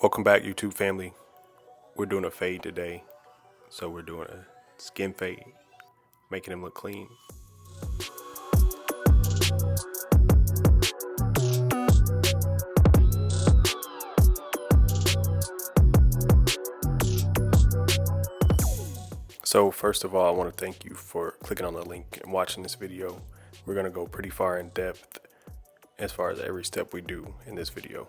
Welcome back, YouTube family. We're doing a fade today. So we're doing a skin fade, making him look clean. So first of all, I want to thank you for clicking on the link and watching this video. We're going to go pretty far in depth as far as every step we do in this video.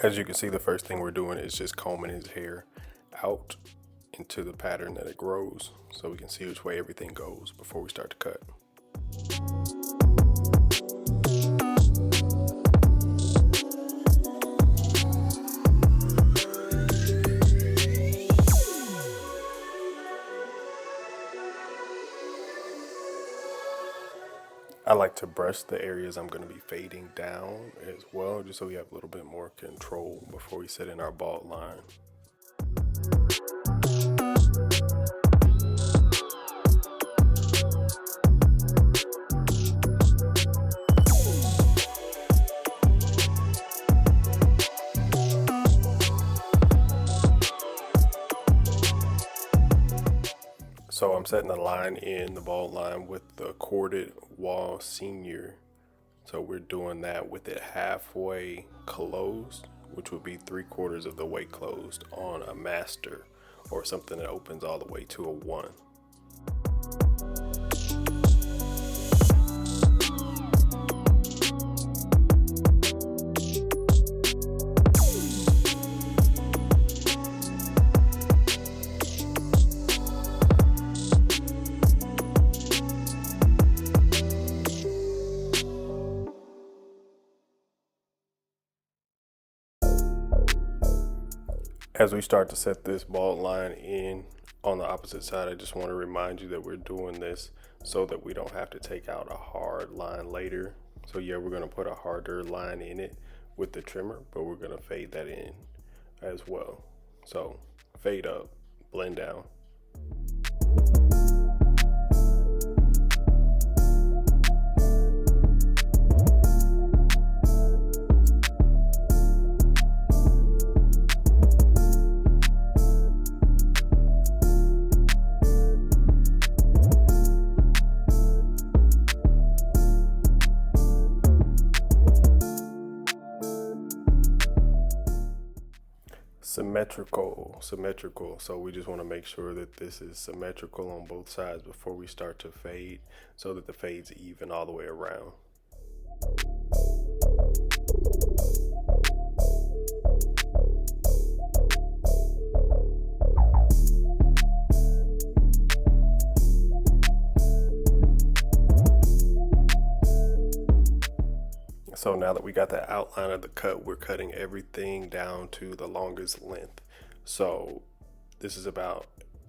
As you can see, the first thing we're doing is just combing his hair out into the pattern that it grows so we can see which way everything goes before we start to cut. I like to brush the areas I'm going to be fading down as well, just so we have a little bit more control before we set in our bald line. So I'm setting the line in the bald line with the corded Wahl Senior. So we're doing that with it halfway closed, which would be 3/4 of the way closed on a master or something that opens all the way to a 1. As we start to set this bald line in on the opposite side, I just want to remind you that we're doing this so that we don't have to take out a hard line later. So yeah, we're going to put a harder line in it with the trimmer, but we're going to fade that in as well. So fade up, blend down. Symmetrical. So we just want to make sure that this is symmetrical on both sides before we start to fade, so that the fade's even all the way around. So now that we got the outline of the cut, we're cutting everything down to the longest length. So this is about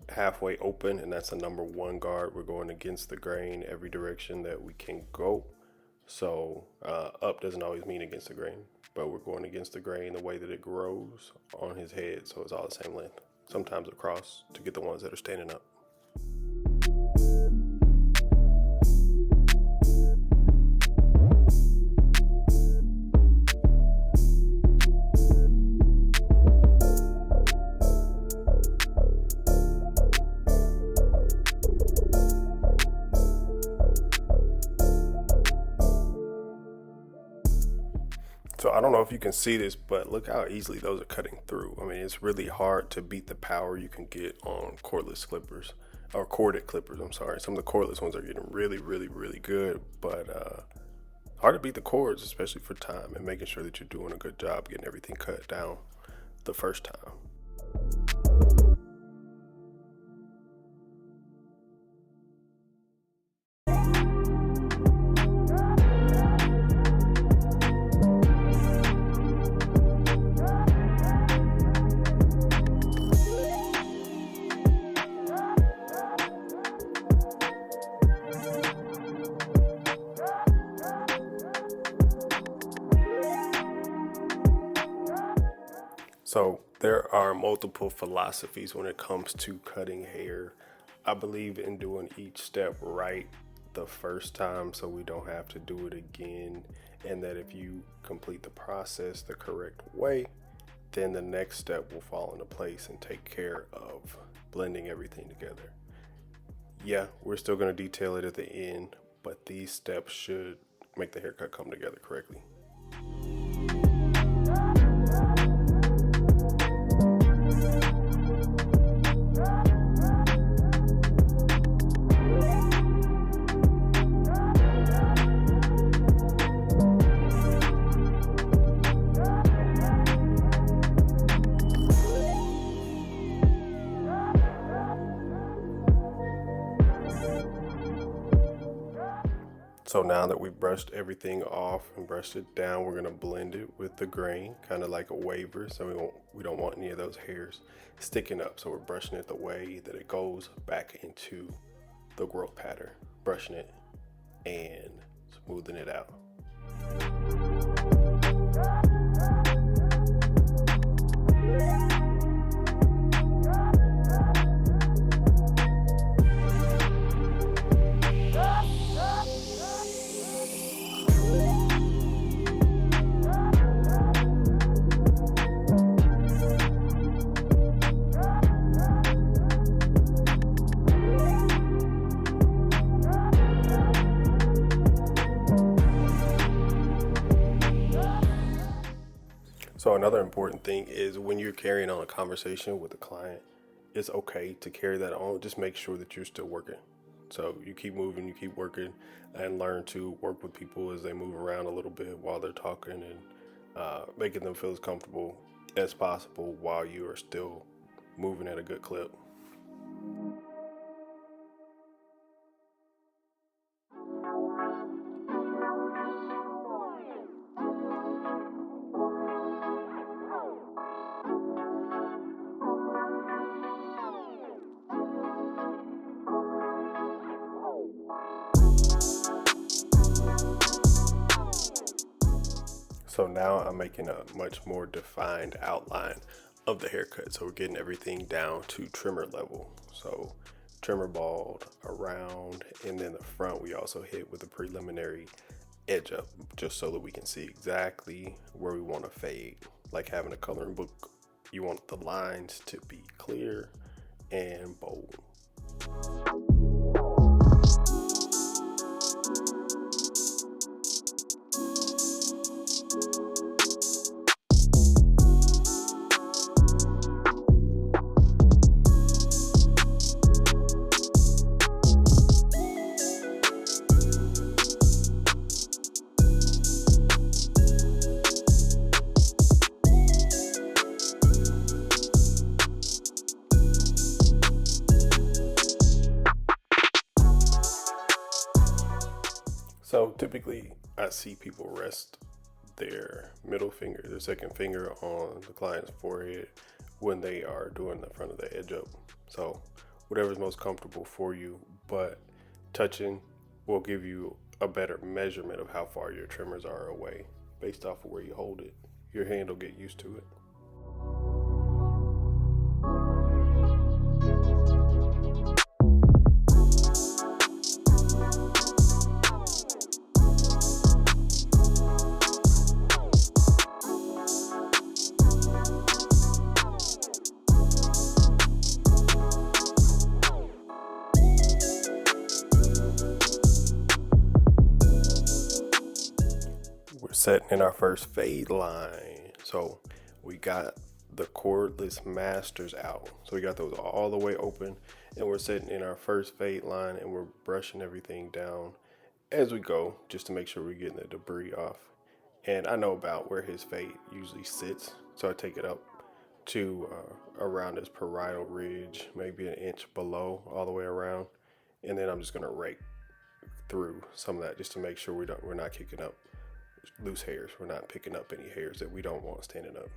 halfway open, and that's the number 1 guard. We're going against the grain every direction that we can go. So up doesn't always mean against the grain, but we're going against the grain the way that it grows on his head, so it's all the same length. Sometimes across to get the ones that are standing up. So I don't know if you can see this, but look how easily those are cutting through. I mean, it's really hard to beat the power you can get on cordless clippers, or corded clippers, I'm sorry. Some of the cordless ones are getting really, really, really good, but hard to beat the cords, especially for time and making sure that you're doing a good job getting everything cut down the first time. So there are multiple philosophies when it comes to cutting hair. I believe in doing each step right the first time so we don't have to do it again, and that if you complete the process the correct way, then the next step will fall into place and take care of blending everything together. Yeah, we're still going to detail it at the end, but these steps should make the haircut come together correctly. So now that we've brushed everything off and brushed it down, we're gonna blend it with the grain, kind of like a waver. So we don't want any of those hairs sticking up. So we're brushing it the way that it goes back into the growth pattern, brushing it and smoothing it out. So another important thing is when you're carrying on a conversation with a client, it's okay to carry that on. Just make sure that you're still working. So you keep moving, you keep working, and learn to work with people as they move around a little bit while they're talking, and making them feel as comfortable as possible while you are still moving at a good clip. So now I'm making a much more defined outline of the haircut. So we're getting everything down to trimmer level. So trimmer bald around, and then the front we also hit with a preliminary edge up, just so that we can see exactly where we want to fade. Like having a coloring book, you want the lines to be clear and bold. So typically I see people rest their middle finger, their second finger on the client's forehead when they are doing the front of the edge up. So whatever's most comfortable for you, but touching will give you a better measurement of how far your trimmers are away based off of where you hold it. Your hand will get used to it. Setting in our first fade line. So we got the cordless masters out. So we got those all the way open, and we're setting in our first fade line, and we're brushing everything down as we go just to make sure we're getting the debris off. And I know about where his fade usually sits, so I take it up to around his parietal ridge, maybe an inch below, all the way around, and then I'm just gonna rake through some of that just to make sure we're not kicking up loose hairs. We're not picking up any hairs that we don't want standing up.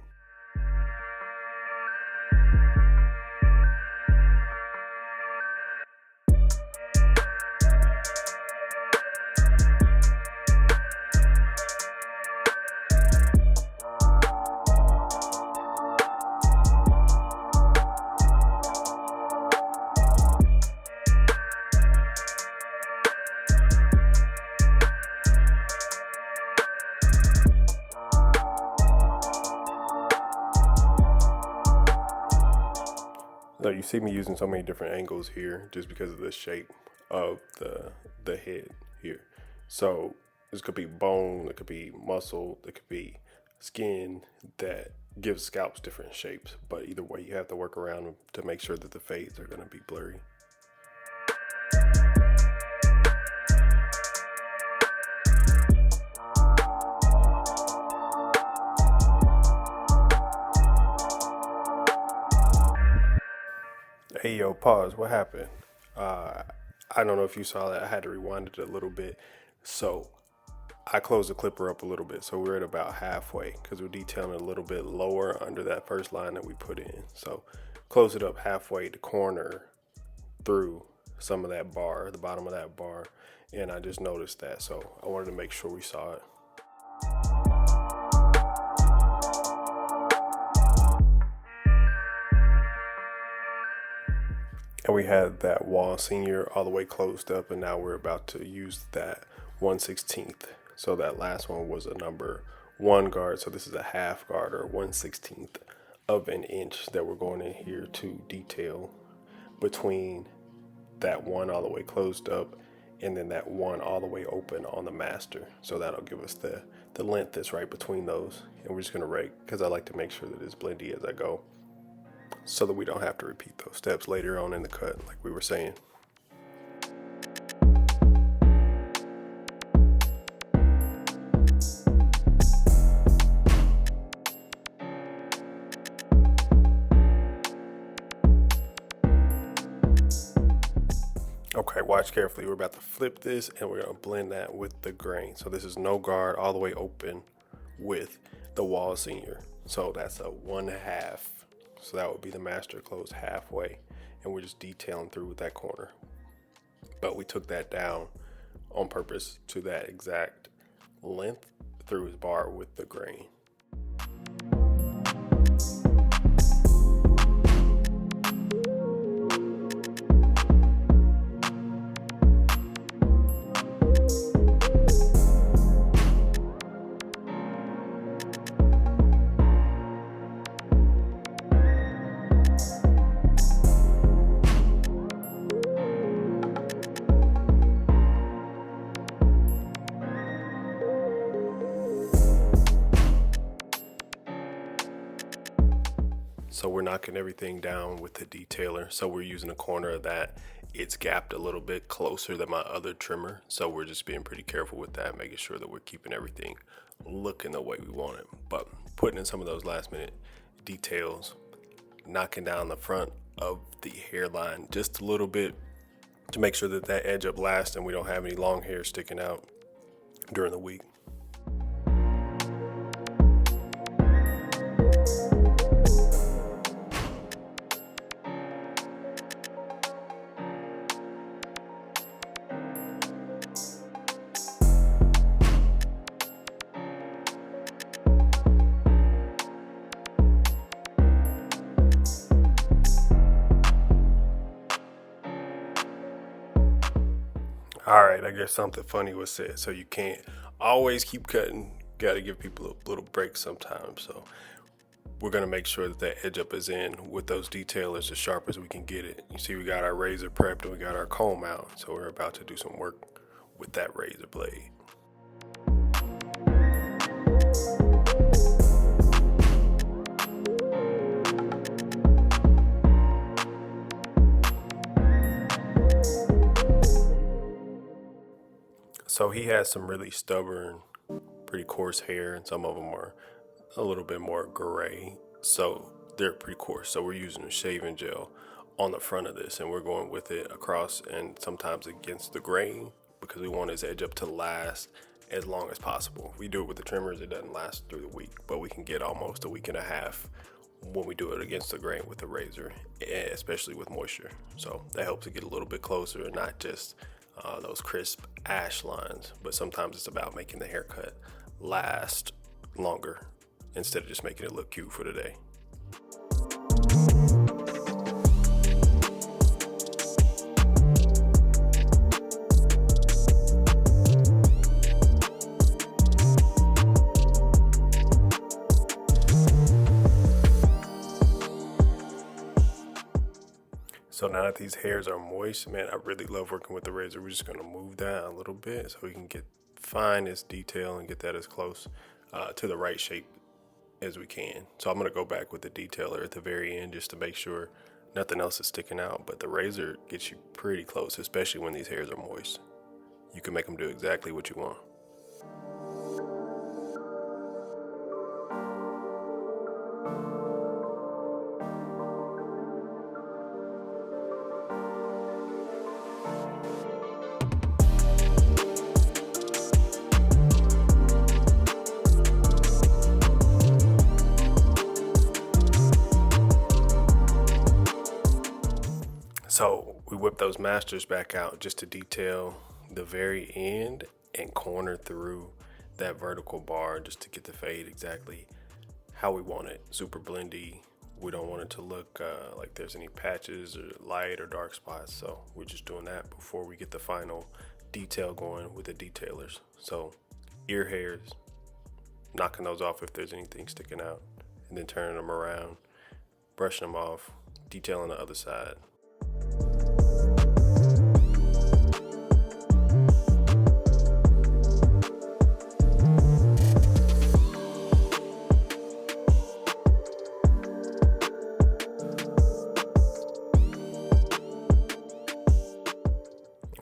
Now you see me using so many different angles here just because of the shape of the head here. So this could be bone, it could be muscle, it could be skin that gives scalps different shapes. But either way, you have to work around to make sure that the fades are going to be blurry. Hey yo, pause, what happened? I don't know if you saw that. I had to rewind it a little bit. So I closed the clipper up a little bit. So we're at about halfway because we're detailing a little bit lower under that first line that we put in. So close it up halfway to corner through some of that bar, the bottom of that bar. And I just noticed that. So I wanted to make sure we saw it. And we had that Wahl Senior all the way closed up, and now we're about to use that 1/16. So that last one was a number 1 guard. So this is a half guard or 1/16 of an inch that we're going in here to detail between that one all the way closed up and then that one all the way open on the master. So that'll give us the length that's right between those. And we're just gonna rake because I like to make sure that it's blendy as I go, so that we don't have to repeat those steps later on in the cut, like we were saying. Okay, watch carefully. We're about to flip this and we're gonna blend that with the grain. So this is no guard all the way open with the Wahl Senior. So that's a 1/2. So that would be the master closed halfway, and we're just detailing through with that corner. But we took that down on purpose to that exact length through his bar with the grain. So we're knocking everything down with the detailer. So we're using a corner of that. It's gapped a little bit closer than my other trimmer. So we're just being pretty careful with that, making sure that we're keeping everything looking the way we want it. But putting in some of those last minute details, knocking down the front of the hairline just a little bit to make sure that that edge up lasts and we don't have any long hair sticking out during the week. All right, I guess something funny was said. So you can't always keep cutting. Got to give people a little break sometimes. So we're going to make sure that that edge up is in with those detailers as sharp as we can get it. You see, we got our razor prepped and we got our comb out. So we're about to do some work with that razor blade. So he has some really stubborn, pretty coarse hair, and some of them are a little bit more gray. So they're pretty coarse. So we're using a shaving gel on the front of this, and we're going with it across and sometimes against the grain because we want his edge up to last as long as possible. If we do it with the trimmers, it doesn't last through the week, but we can get almost a week and a half when we do it against the grain with the razor, especially with moisture. So that helps it get a little bit closer and not just those crisp ash lines, but sometimes it's about making the haircut last longer instead of just making it look cute for the day. So now that these hairs are moist, man, I really love working with the razor. We're just gonna move that a little bit so we can get finest detail and get that as close to the right shape as we can. So I'm gonna go back with the detailer at the very end just to make sure nothing else is sticking out, but the razor gets you pretty close, especially when these hairs are moist. You can make them do exactly what you want. So we whip those masters back out just to detail the very end and corner through that vertical bar just to get the fade exactly how we want it. Super blendy. We don't want it to look like there's any patches or light or dark spots. So we're just doing that before we get the final detail going with the detailers. So ear hairs, knocking those off if there's anything sticking out, and then turning them around, brushing them off, detailing the other side.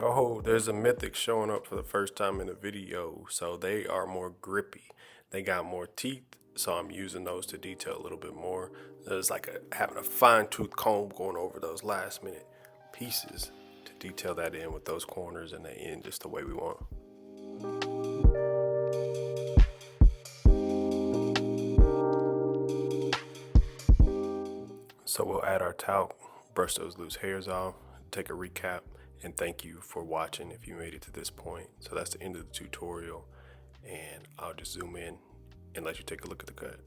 Oh, there's a Myhtic showing up for the first time in the video. So they are more grippy. They got more teeth, so I'm using those to detail a little bit more. It's like having a fine-tooth comb going over those last-minute pieces to detail that in with those corners and the end just the way we want. So we'll add our talc, brush those loose hairs off, take a recap, and thank you for watching if you made it to this point. So that's the end of the tutorial, and I'll just zoom in and let you take a look at the cut.